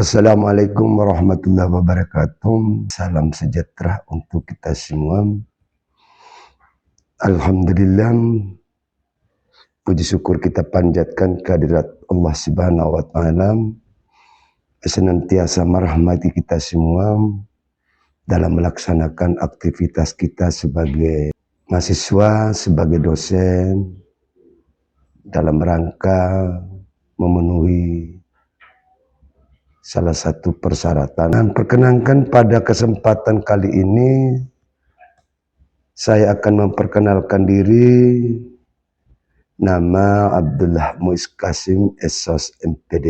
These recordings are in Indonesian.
Assalamualaikum warahmatullahi wabarakatuh. Salam sejahtera untuk kita semua. Alhamdulillah, puji syukur kita panjatkan kehadirat Allah Subhanahu wa Ta'ala, senantiasa merahmati kita semua dalam melaksanakan aktivitas kita sebagai mahasiswa, sebagai dosen, dalam rangka memenuhi salah satu persyaratan. Dan perkenankan pada kesempatan kali ini saya akan memperkenalkan diri. Nama Abdullah Muiz Qasim, SOS MPD,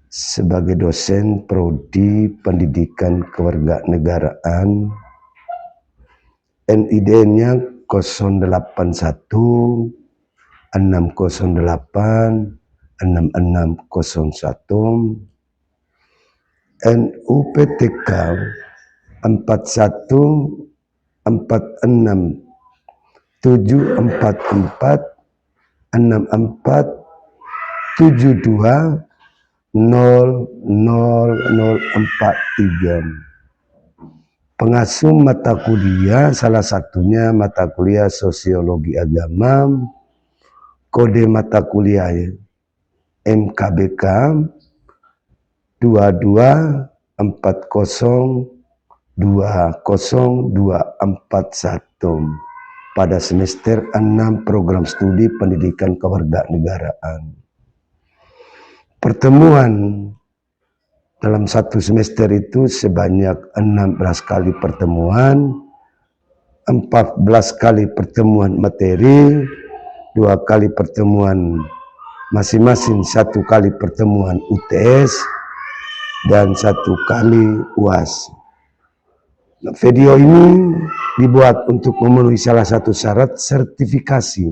sebagai dosen Prodi Pendidikan Kewarganegaraan. NID-nya 081 608 6601, NUPTK 41446444720043. Pengasuh mata kuliah, salah satunya mata kuliah Sosiologi Agama, kode mata kuliah MKBK 224020241 pada semester 6 program studi pendidikan kewarganegaraan. Pertemuan dalam satu semester itu sebanyak 16 kali pertemuan, 14 kali pertemuan materi, 2 kali pertemuan masing-masing, 1 kali pertemuan UTS dan 1 kali UAS. Video ini dibuat untuk memenuhi salah satu syarat sertifikasi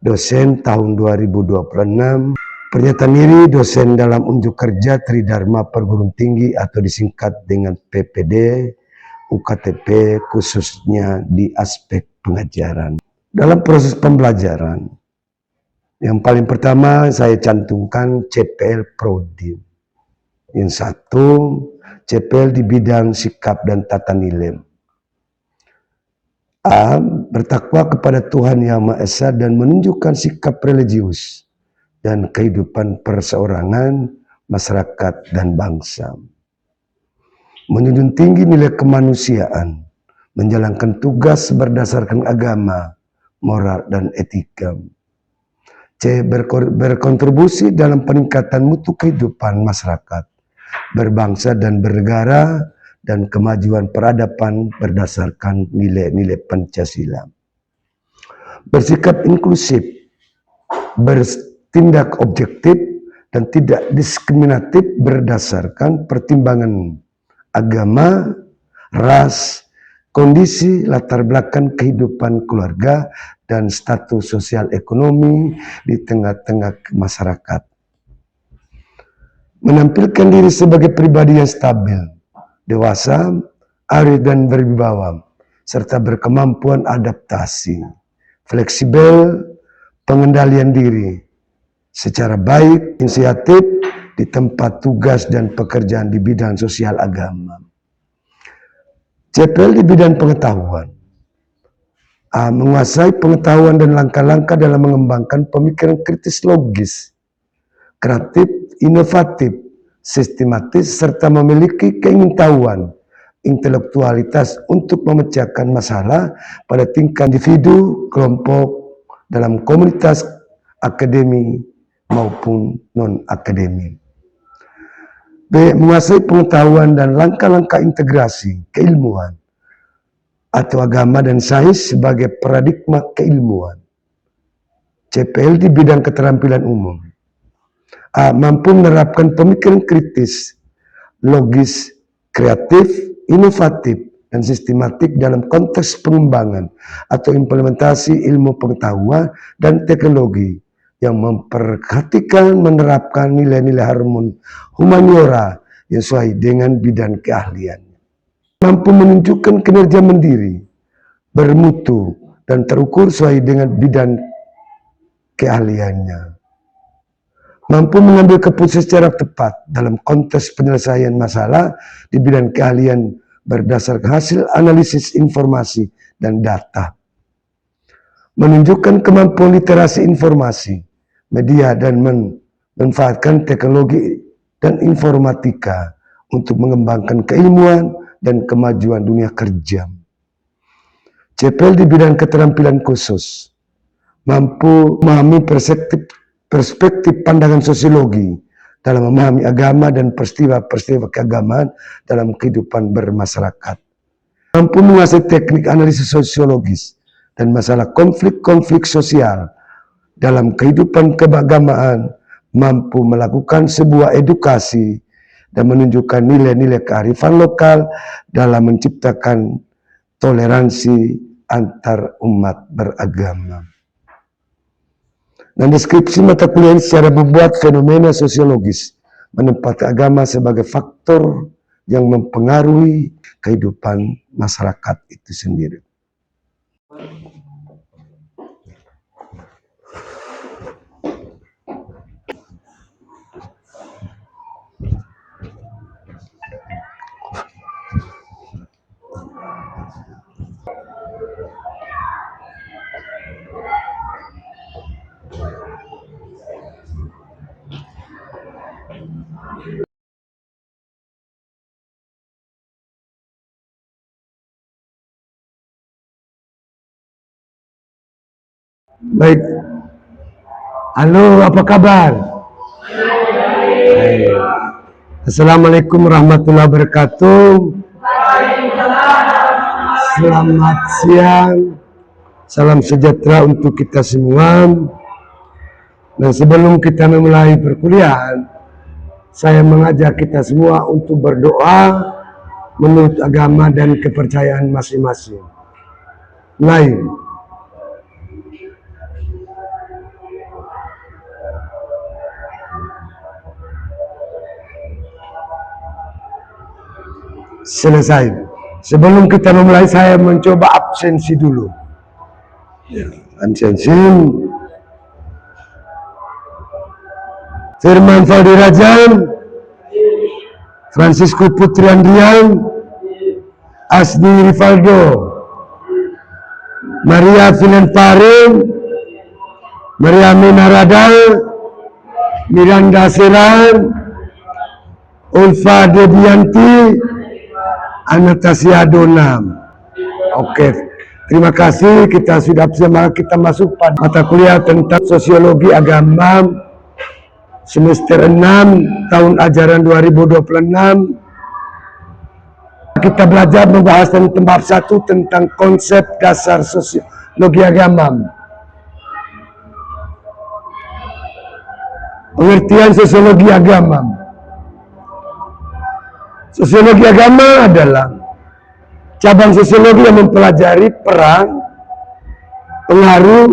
dosen tahun 2026. Pernyataan diri dosen dalam unjuk kerja Tridharma Perguruan Tinggi atau disingkat dengan PPD UKTP, khususnya di aspek pengajaran. Dalam proses pembelajaran, yang paling pertama saya cantumkan CPL Prodi. Yang satu, CPL di bidang sikap dan tata nilai. A. Bertakwa kepada Tuhan Yang Maha Esa dan menunjukkan sikap religius dan kehidupan perseorangan, masyarakat, dan bangsa. Menjunjung tinggi nilai kemanusiaan, menjalankan tugas berdasarkan agama, moral, dan etika. C. Berkontribusi dalam peningkatan mutu kehidupan masyarakat, berbangsa dan bernegara, dan kemajuan peradaban berdasarkan nilai-nilai Pancasila. Bersikap inklusif, bertindak objektif, dan tidak diskriminatif berdasarkan pertimbangan agama, ras, kondisi, latar belakang kehidupan keluarga, dan status sosial ekonomi di tengah-tengah masyarakat. Menampilkan diri sebagai pribadi yang stabil, dewasa, arif dan berwibawa, serta berkemampuan adaptasi, fleksibel, pengendalian diri secara baik, inisiatif di tempat tugas dan pekerjaan di bidang sosial agama. CPL di bidang pengetahuan. A. Menguasai pengetahuan dan langkah-langkah dalam mengembangkan pemikiran kritis logis, kreatif, inovatif, sistematis, serta memiliki keingintahuan, intelektualitas untuk memecahkan masalah pada tingkat individu, kelompok, dalam komunitas akademi maupun non-akademi. B. Menguasai pengetahuan dan langkah-langkah integrasi keilmuan atau agama dan sains sebagai paradigma keilmuan. CPL di bidang keterampilan umum. A. Mampu menerapkan pemikiran kritis, logis, kreatif, inovatif, dan sistematik dalam konteks pengembangan atau implementasi ilmu pengetahuan dan teknologi yang memperhatikan menerapkan nilai-nilai humaniora yang sesuai dengan bidang keahlian. Mampu menunjukkan kinerja mandiri, bermutu, dan terukur sesuai dengan bidang keahliannya. mampu mengambil keputusan secara tepat dalam konteks penyelesaian masalah di bidang keahlian berdasarkan hasil analisis informasi dan data. Menunjukkan kemampuan literasi informasi, media, dan memanfaatkan teknologi dan informatika untuk mengembangkan keilmuan dan kemajuan dunia kerja. CPL di bidang keterampilan khusus, mampu memahami perspektif pandangan sosiologi dalam memahami agama dan peristiwa-peristiwa keagamaan dalam kehidupan bermasyarakat. Mampu menguasai teknik analisis sosiologis dan masalah konflik-konflik sosial dalam kehidupan keagamaan, mampu melakukan sebuah edukasi dan menunjukkan nilai-nilai kearifan lokal dalam menciptakan toleransi antar umat beragama. Dan deskripsi mata kuliah secara membuat fenomena sosiologis menempatkan agama sebagai faktor yang mempengaruhi kehidupan masyarakat itu sendiri. Baik, halo, apa kabar? Assalamualaikum warahmatullahi wabarakatuh. Selamat siang, salam sejahtera untuk kita semua. Dan sebelum kita memulai perkuliahan, saya mengajak kita semua untuk berdoa menurut agama dan kepercayaan masing-masing. Lain. Selesai. Sebelum kita memulai, saya mencoba absensi dulu. Absensi. Firman Faldi Rajan, Francisco Putri Andrian, Asni Rivaldo, Maria Filen Farin, Maria Minaradal, Miranda Seran, Ulfa Debianti, Anastasia Donam. Oke, terima kasih. Kita sudah bersama, kita masuk pada mata kuliah tentang sosiologi agama semester 6 tahun ajaran 2026. Kita belajar membahas tentang bab 1 tentang konsep dasar sosiologi agama. Pengertian sosiologi agama. Sosiologi agama adalah cabang sosiologi yang mempelajari peran, pengaruh,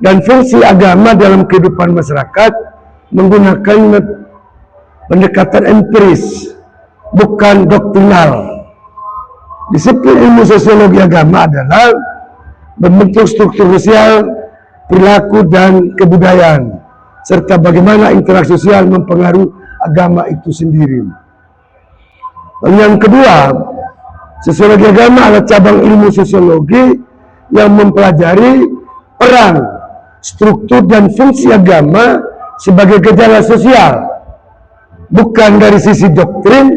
dan fungsi agama dalam kehidupan masyarakat menggunakan pendekatan empiris, bukan doktrinal. Disiplin ilmu sosiologi agama adalah membentuk struktur sosial, perilaku, dan kebudayaan, serta bagaimana interaksi sosial mempengaruhi agama itu sendiri. Yang kedua, sosiologi agama adalah cabang ilmu sosiologi yang mempelajari peran, struktur, dan fungsi agama sebagai gejala sosial, bukan dari sisi doktrin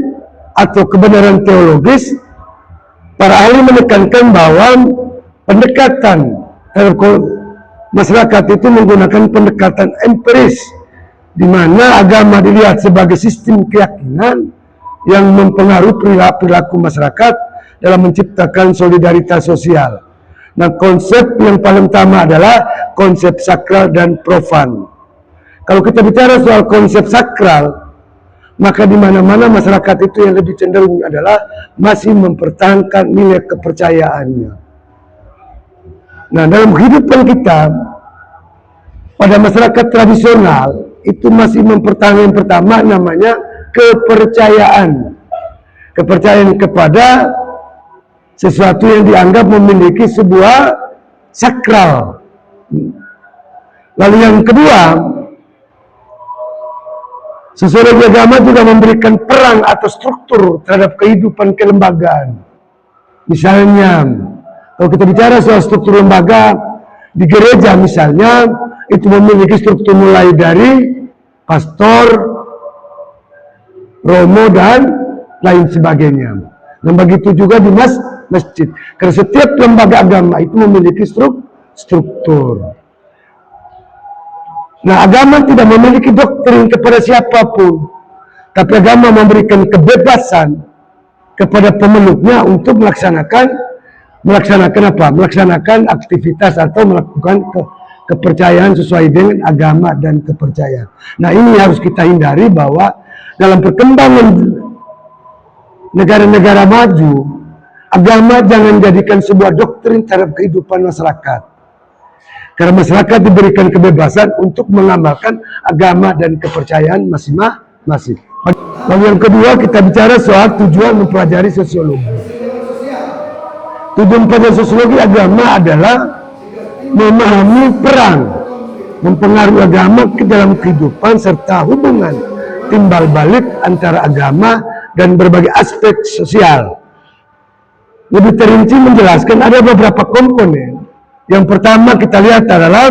atau kebenaran teologis. Para ahli menekankan bahwa pendekatan terhadap masyarakat itu menggunakan pendekatan empiris, di mana agama dilihat sebagai sistem keyakinan yang mempengaruhi perilaku masyarakat dalam menciptakan solidaritas sosial. Nah, konsep yang paling utama adalah konsep sakral dan profan. Kalau kita bicara soal konsep sakral, maka di mana-mana masyarakat itu yang lebih cenderung adalah masih mempertahankan nilai kepercayaannya. Nah, dalam kehidupan kita, pada masyarakat tradisional, itu masih mempertahankan yang pertama namanya kepercayaan. Kepercayaan kepada sesuatu yang dianggap memiliki sebuah sakral. Lalu yang kedua, Sosiologi agama juga memberikan peran atau struktur terhadap kehidupan kelembagaan. Misalnya, kalau kita bicara soal struktur lembaga di gereja misalnya, itu memiliki struktur mulai dari pastor, romo, dan lain sebagainya. Dan begitu juga di masjid. Karena setiap lembaga agama itu memiliki struktur. Nah, agama tidak memiliki doktrin kepada siapapun, tapi agama memberikan kebebasan kepada pemeluknya untuk melaksanakan apa? Melaksanakan aktivitas atau melakukan kepercayaan sesuai dengan agama dan kepercayaan. Nah, ini harus kita hindari bahwa dalam perkembangan negara-negara maju, agama jangan jadikan sebuah doktrin terhadap kehidupan masyarakat. Karena masyarakat diberikan kebebasan untuk mengamalkan agama dan kepercayaan masing-masing. Lalu yang kedua, kita bicara soal tujuan mempelajari sosiologi. Tujuan mempelajari sosiologi agama adalah memahami peran mempengaruhi agama ke dalam kehidupan serta hubungan timbal balik antara agama dan berbagai aspek sosial. Lebih terinci menjelaskan ada beberapa komponen. Yang pertama kita lihat adalah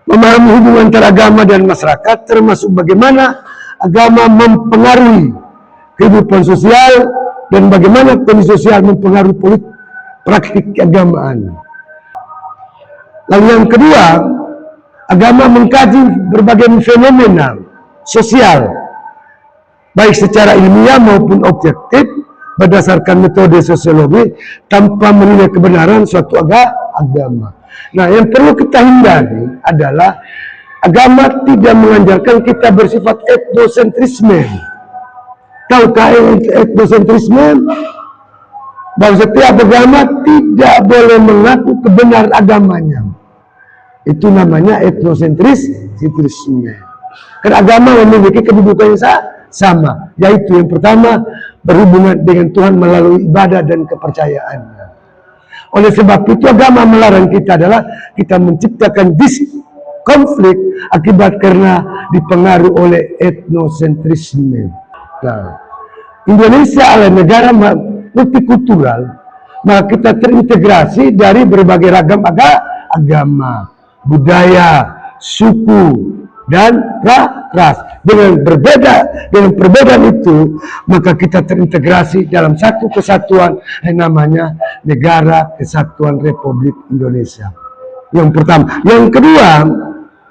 memahami hubungan antara agama dan masyarakat, termasuk bagaimana agama mempengaruhi kehidupan sosial dan bagaimana kondisi sosial mempengaruhi praktik keagamaan. Lalu yang kedua, agama mengkaji berbagai fenomena sosial, baik secara ilmiah maupun objektif, berdasarkan metode sosiologi tanpa menilai kebenaran suatu agama. Nah, yang perlu kita hindari adalah agama tidak mengajarkan kita bersifat etnosentrisme. Tahukah etnosentrisme? Bahwa setiap agama tidak boleh mengaku kebenaran agamanya. Itu namanya etnosentrisme. Karena agama memiliki kedudukan yang sama, yaitu yang pertama berhubungan dengan Tuhan melalui ibadah dan kepercayaannya. Oleh sebab itu agama melarang kita adalah kita menciptakan konflik akibat karena dipengaruhi oleh etnosentrisme. Nah, Indonesia adalah negara multikultural, maka kita terintegrasi dari berbagai ragam agama, budaya, suku, dan ras. Dengan perbedaan itu, maka kita terintegrasi dalam satu kesatuan yang namanya Negara Kesatuan Republik Indonesia. Yang pertama. Yang kedua,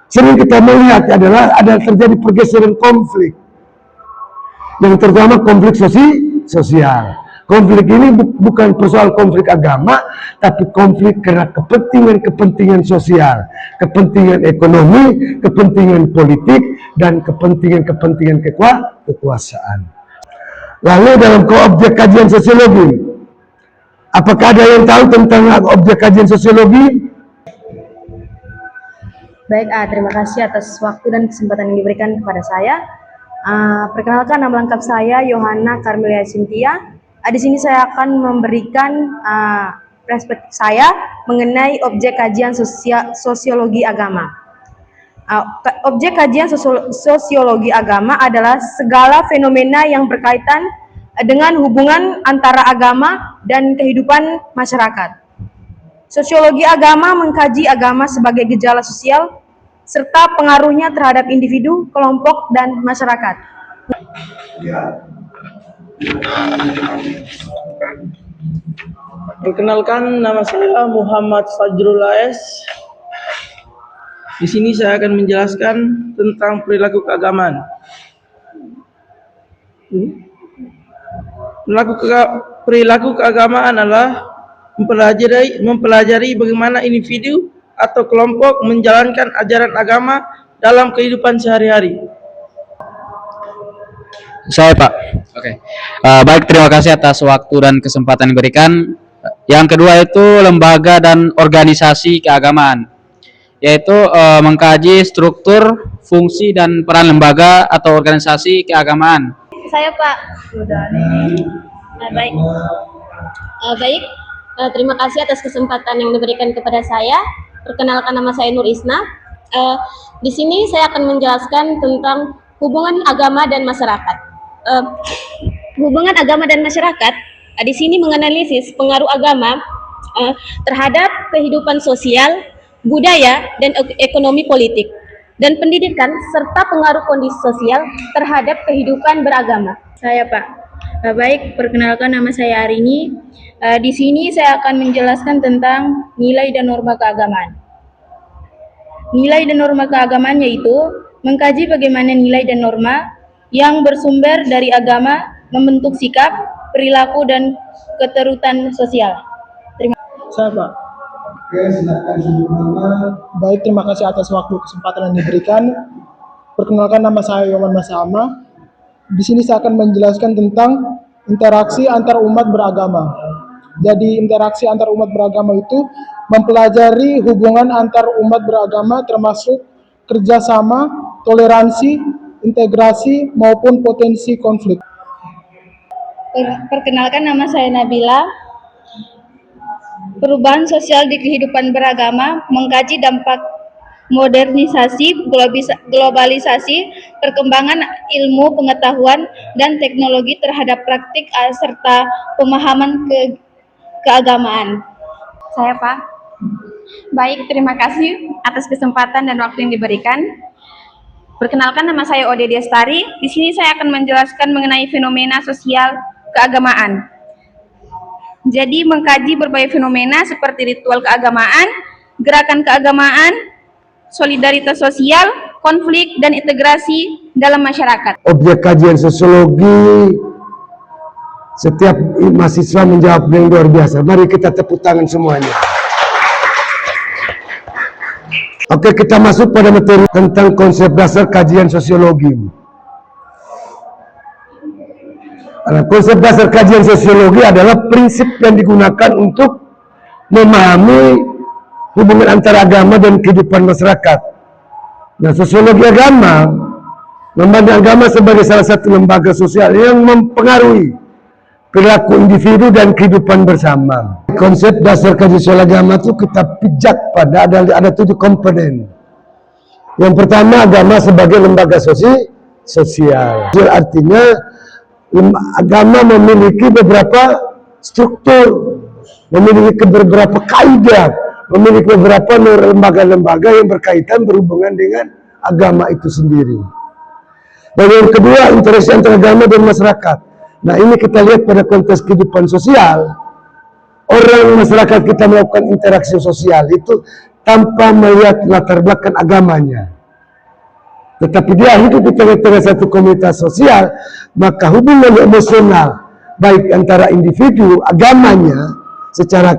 sering kita melihat adalah ada terjadi pergeseran konflik. Yang terutama konflik sosial. Konflik ini bukan persoal konflik agama, tapi konflik karena kepentingan sosial, kepentingan ekonomi, kepentingan politik, dan kepentingan kekuasaan. Lalu dalam objek kajian sosiologi, apakah ada yang tahu tentang objek kajian sosiologi? Baik, terima kasih atas waktu dan kesempatan yang diberikan kepada saya. Perkenalkan, nama lengkap saya Yohana Carmelia Cynthia. Di sini saya akan memberikan perspektif saya mengenai objek kajian sosiologi agama. Objek kajian sosiologi agama adalah segala fenomena yang berkaitan dengan hubungan antara agama dan kehidupan masyarakat. Sosiologi agama mengkaji agama sebagai gejala sosial serta pengaruhnya terhadap individu, kelompok, dan masyarakat. Perkenalkan, nama saya Muhammad Fajrul AS. Di sini saya akan menjelaskan tentang perilaku keagamaan. Perilaku keagamaan adalah mempelajari bagaimana individu atau kelompok menjalankan ajaran agama dalam kehidupan sehari-hari. Saya Pak. Oke. Baik, terima kasih atas waktu dan kesempatan yang diberikan. Yang kedua itu lembaga dan organisasi keagamaan, yaitu mengkaji struktur, fungsi, dan peran lembaga atau organisasi keagamaan. Saya Pak. Baik. Terima kasih atas kesempatan yang diberikan kepada saya. Perkenalkan, nama saya Nur Isna. Di sini saya akan menjelaskan tentang hubungan agama dan masyarakat. Hubungan agama dan masyarakat di sini menganalisis pengaruh agama terhadap kehidupan sosial, budaya, dan ekonomi politik, dan pendidikan, serta pengaruh kondisi sosial terhadap kehidupan beragama. Saya, Pak. Baik, perkenalkan nama saya Arini. Di sini saya akan menjelaskan tentang nilai dan norma keagamaan. Nilai dan norma keagamaan yaitu mengkaji bagaimana nilai dan norma yang bersumber dari agama membentuk sikap, perilaku, dan keterutan sosial. Saya, Pak. Oke, silakan sebut nama. Baik, terima kasih atas waktu kesempatan yang diberikan. Perkenalkan, nama saya Yoman Masama. Di sini saya akan menjelaskan tentang interaksi antar umat beragama. Jadi interaksi antar umat beragama itu mempelajari hubungan antar umat beragama termasuk kerjasama, toleransi, integrasi, maupun potensi konflik. Perkenalkan, nama saya Nabila. Perubahan sosial di kehidupan beragama, mengkaji dampak modernisasi, globalisasi, perkembangan ilmu pengetahuan dan teknologi terhadap praktik serta pemahaman keagamaan. Saya, Pak. Baik, terima kasih atas kesempatan dan waktu yang diberikan. Perkenalkan, nama saya Ode Destari. Di sini saya akan menjelaskan mengenai fenomena sosial keagamaan. Jadi mengkaji berbagai fenomena seperti ritual keagamaan, gerakan keagamaan, solidaritas sosial, konflik, dan integrasi dalam masyarakat. Objek kajian sosiologi, setiap mahasiswa menjawab dengan luar biasa. Mari kita tepuk tangan semuanya. Oke, kita masuk pada materi tentang konsep dasar kajian sosiologi. Konsep dasar kajian sosiologi adalah prinsip yang digunakan untuk memahami hubungan antara agama dan kehidupan masyarakat. Nah, sosiologi agama memandang agama sebagai salah satu lembaga sosial yang mempengaruhi perilaku individu dan kehidupan bersama. Konsep dasar kajian sosial agama itu kita pijak pada ada 7 komponen. Yang pertama, agama sebagai lembaga sosial. Artinya agama memiliki beberapa struktur, memiliki beberapa kaidah, memiliki beberapa lembaga-lembaga yang berkaitan berhubungan dengan agama itu sendiri. Dan yang kedua, interaksi antara agama dan masyarakat. Nah, ini kita lihat pada konteks kehidupan sosial. Orang masyarakat kita melakukan interaksi sosial itu tanpa melihat latar belakang agamanya. Tetapi dia hidup di tengah-tengah satu komunitas sosial, maka hubungan emosional baik antara individu, agamanya, secara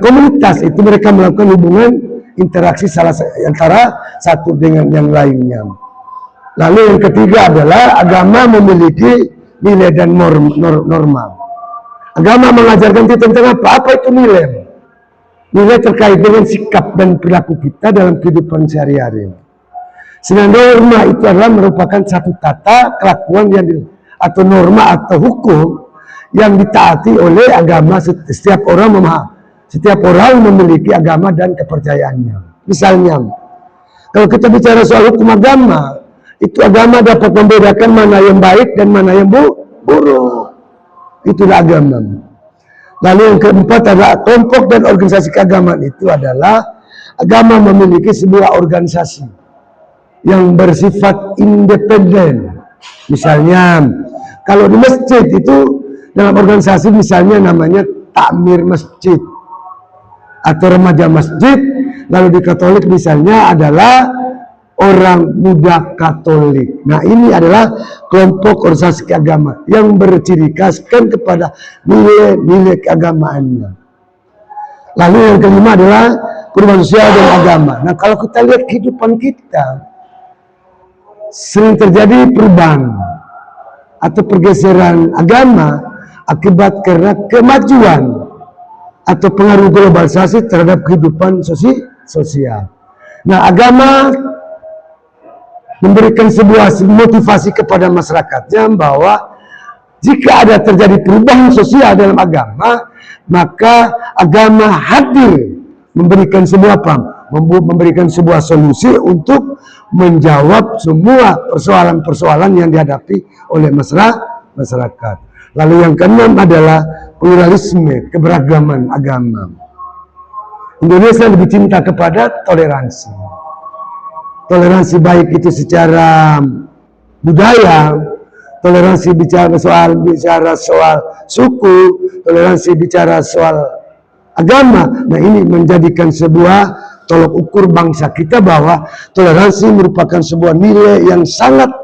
komunitas itu mereka melakukan hubungan interaksi antara satu dengan yang lainnya. Lalu yang ketiga adalah agama memiliki nilai dan norma. Agama mengajarkan kita tentang apa? Apa itu nilai? Nilai terkait dengan sikap dan perilaku kita dalam kehidupan sehari-hari. Sedangkan norma itu adalah merupakan satu tata kelakuan atau norma atau hukum yang ditaati oleh agama. Setiap orang memiliki agama dan kepercayaannya. Misalnya, kalau kita bicara soal hukum agama, itu agama dapat membedakan mana yang baik dan mana yang buruk. Itulah agama. Lalu yang keempat adalah kelompok dan organisasi keagamaan. Itu adalah agama memiliki sebuah organisasi yang bersifat independen. Misalnya, kalau di masjid itu dalam organisasi misalnya namanya takmir masjid atau remaja masjid. Lalu di Katolik misalnya adalah orang muda Katolik. Nah, ini adalah kelompok organisasi keagamaan yang berciri khaskan kepada nilai-nilai keagamaannya. Lalu yang kelima adalah perubahan sosial dan agama. Nah, kalau kita lihat kehidupan kita, sering terjadi perubahan atau pergeseran agama akibat karena kemajuan atau pengaruh globalisasi terhadap kehidupan sosial. Nah, agama memberikan sebuah motivasi kepada masyarakatnya bahwa jika ada terjadi perubahan sosial dalam agama, maka agama hadir memberikan sebuah memberikan sebuah solusi untuk menjawab semua persoalan-persoalan yang dihadapi oleh masyarakat. Lalu yang keenam adalah pluralisme, keberagaman agama. Indonesia lebih cinta kepada toleransi. Toleransi baik itu secara budaya, toleransi bicara soal suku, toleransi bicara soal agama. Nah, ini menjadikan sebuah tolok ukur bangsa kita bahwa toleransi merupakan sebuah nilai yang sangat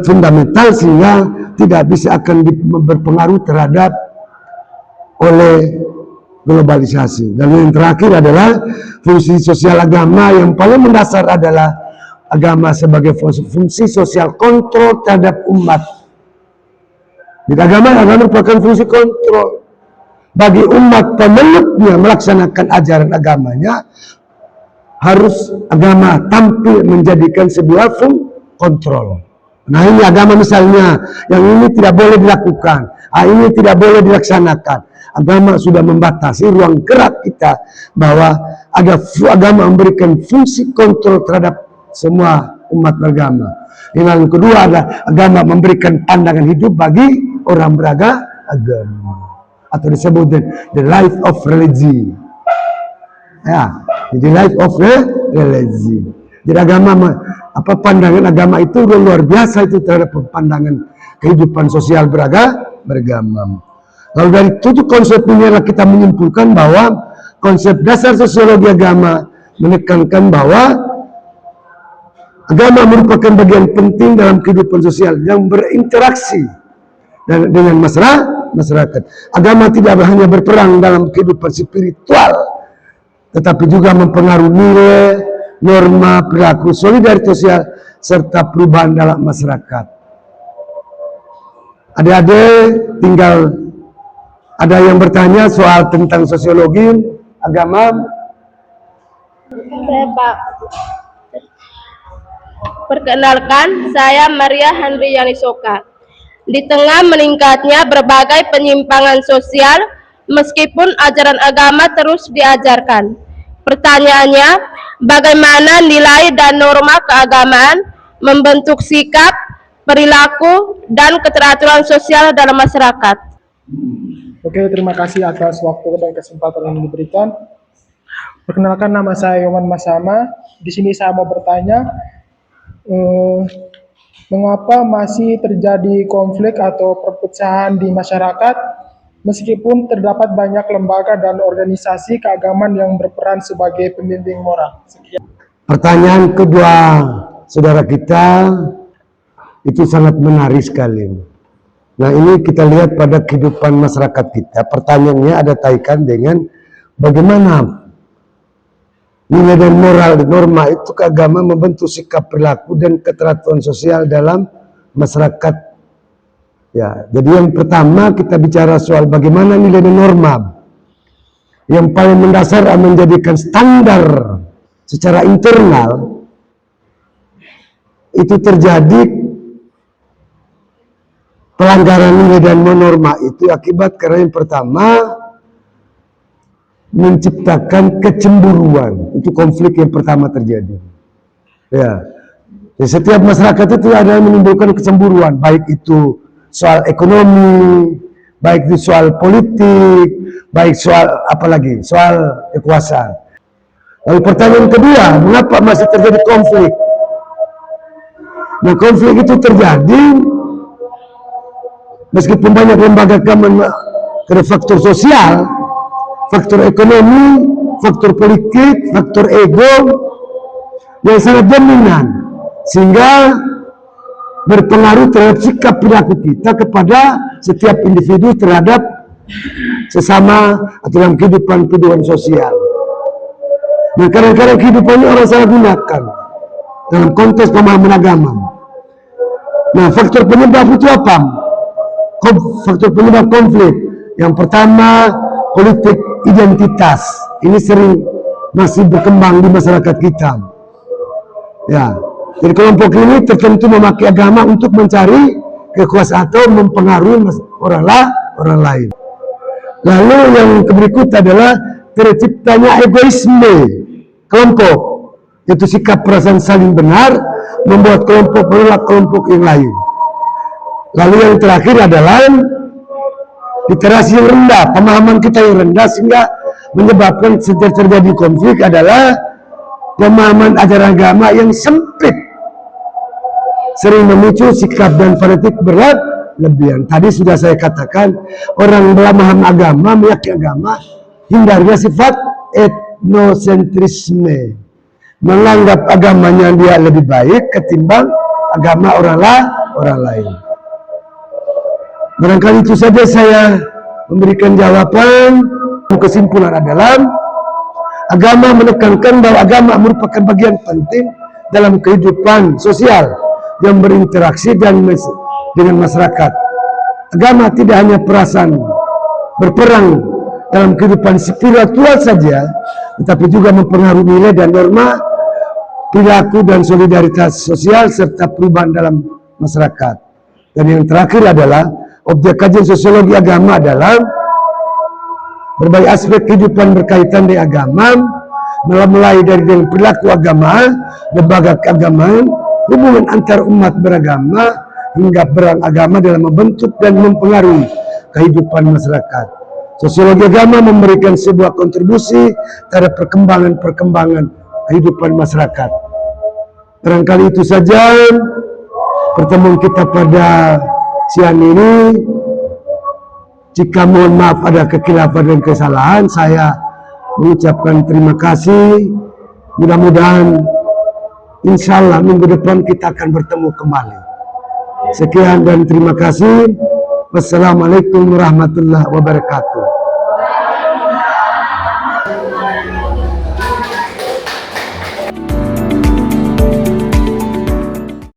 fundamental, sehingga tidak bisa akan berpengaruh terhadap oleh globalisasi. Dan yang terakhir adalah fungsi sosial agama. Yang paling mendasar adalah agama sebagai fungsi sosial kontrol terhadap umat. Jadi agama merupakan fungsi kontrol bagi umat pemeluknya melaksanakan ajaran agamanya. Harus agama tampil menjadikan sebuah kontrol. Nah, ini agama misalnya, yang ini tidak boleh dilakukan, ini tidak boleh dilaksanakan. Agama sudah membatasi ruang gerak kita, bahwa agama memberikan fungsi kontrol terhadap semua umat beragama. Yang kedua adalah agama memberikan pandangan hidup bagi orang beragama, atau disebut the life of religion. Ya, the life of religion. Jadi pandangan agama itu luar biasa itu terhadap pandangan kehidupan sosial beragama. Lalu dari 7 konsep ini adalah kita menyimpulkan bahwa konsep dasar sosiologi agama menekankan bahwa agama merupakan bagian penting dalam kehidupan sosial yang berinteraksi dengan masyarakat. Agama tidak hanya berperan dalam kehidupan spiritual, tetapi juga mempengaruhi nilai, norma, perilaku, solidaritas sosial, serta perubahan dalam masyarakat. Adik-adik, tinggal ada yang bertanya soal tentang sosiologi agama? Pak. Perkenalkan, saya Maria Handriyani Soka. Di tengah meningkatnya berbagai penyimpangan sosial, meskipun ajaran agama terus diajarkan. Pertanyaannya, bagaimana nilai dan norma keagamaan membentuk sikap, perilaku, dan keteraturan sosial dalam masyarakat? Oke, terima kasih atas waktu dan kesempatan yang diberikan. Perkenalkan, nama saya Yoman Masama. Di sini saya mau bertanya, mengapa masih terjadi konflik atau perpecahan di masyarakat meskipun terdapat banyak lembaga dan organisasi keagamaan yang berperan sebagai pembimbing moral? Sekian. Pertanyaan kedua saudara kita itu sangat menarik sekali. Nah, ini kita lihat pada kehidupan masyarakat kita. Pertanyaannya ada kaitan dengan bagaimana nilai dan moral dan norma itu keagama membentuk sikap, perilaku, dan keteraturan sosial dalam masyarakat. Ya, jadi yang pertama kita bicara soal bagaimana nilai dan norma yang paling mendasar menjadikan standar secara internal itu terjadi pelanggaran nilai dan norma itu akibat karena yang pertama menciptakan kecemburuan. Itu konflik yang pertama terjadi. Ya, setiap masyarakat itu ada yang menimbulkan kecemburuan, baik itu soal ekonomi, baik itu soal politik, baik soal apalagi soal kekuasaan. Lalu pertanyaan kedua, mengapa masih terjadi konflik? Nah, konflik itu terjadi meskipun banyak lembaga keamanan, ada faktor sosial, faktor ekonomi, faktor politik, faktor ego yang sangat dominan, sehingga berpengaruh terhadap sikap perilaku kita kepada setiap individu terhadap sesama atau dalam kehidupan sosial. Nah, kadang-kadang kehidupan ini orang salah gunakan dalam konteks pemahaman agama. Nah, faktor penyebab itu apa? Faktor penyebab konflik. Yang pertama, politik identitas. Ini sering masih berkembang di masyarakat kita. Ya, jadi kelompok ini tertentu memakai agama untuk mencari kekuasaan atau mempengaruhi orang lain. Lalu yang berikut adalah terciptanya egoisme kelompok, yaitu sikap perasaan saling benar membuat kelompok menolak kelompok yang lain. Lalu yang terakhir adalah literasi yang rendah, pemahaman kita yang rendah sehingga menyebabkan terjadi konflik adalah pemahaman ajaran agama yang sempit, sering memicu sikap dan fanatik berat lebihan. Tadi sudah saya katakan, orang memahami agama, meyakini agama, hindarinya sifat etnosentrisme, menganggap agamanya dia lebih baik ketimbang agama orang lain. Barangkali itu saja saya memberikan jawaban. Kesimpulan adalah agama menekankan bahwa agama merupakan bagian penting dalam kehidupan sosial yang berinteraksi dengan masyarakat. Agama tidak hanya perasaan berperang dalam kehidupan spiritual saja, tetapi juga mempengaruhi nilai dan norma, perilaku dan solidaritas sosial serta perubahan dalam masyarakat. Dan yang terakhir adalah objek kajian sosiologi agama adalah berbagai aspek kehidupan berkaitan dengan agama, mulai dari perilaku agama, lembaga keagamaan, hubungan antar umat beragama, hingga peran agama dalam membentuk dan mempengaruhi kehidupan masyarakat. Sosiologi agama memberikan sebuah kontribusi terhadap perkembangan kehidupan masyarakat. Barangkali itu saja pertemuan kita pada siang ini. Jika mohon maaf ada kekhilafan dan kesalahan, saya mengucapkan terima kasih. Mudah-mudahan insya Allah minggu depan kita akan bertemu kembali. Sekian dan terima kasih. Wassalamualaikum warahmatullahi wabarakatuh.